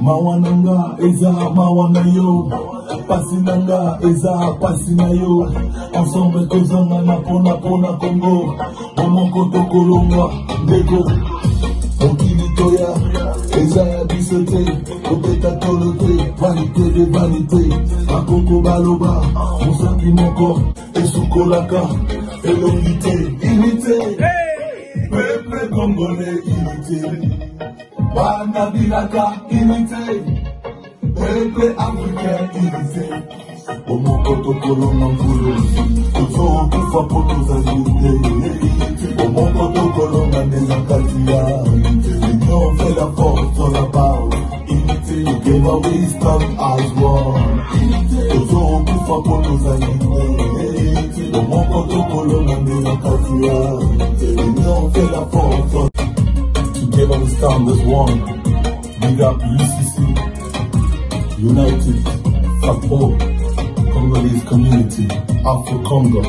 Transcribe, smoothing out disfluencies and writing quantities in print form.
Mawananga eza mawanayo, pasinanga eza pasinayo. Ensemble kozanga na pona Congo, omoko tokolonga ndeko. Okilitoya eza ya bisote, obeta tolote, vanité de vanité. Akoko baloba, mosapi moko, esukolaka, elongité, unité. Peuple congolais unité. Banabilaka unité. Peuple africain unité. Omoko tokolonga mvulu, tozo kufa po tozali. Omoko tokolonga ndeza kati ya l'union fait la force on la parle. Unité, together we stand as one. Tozo kufa po tozali. Omoko tokolonga ndeza kati ya l'union fait la force. Together we stand as one. Big up UCC, United, fuck all Congolese community, Afro Congo.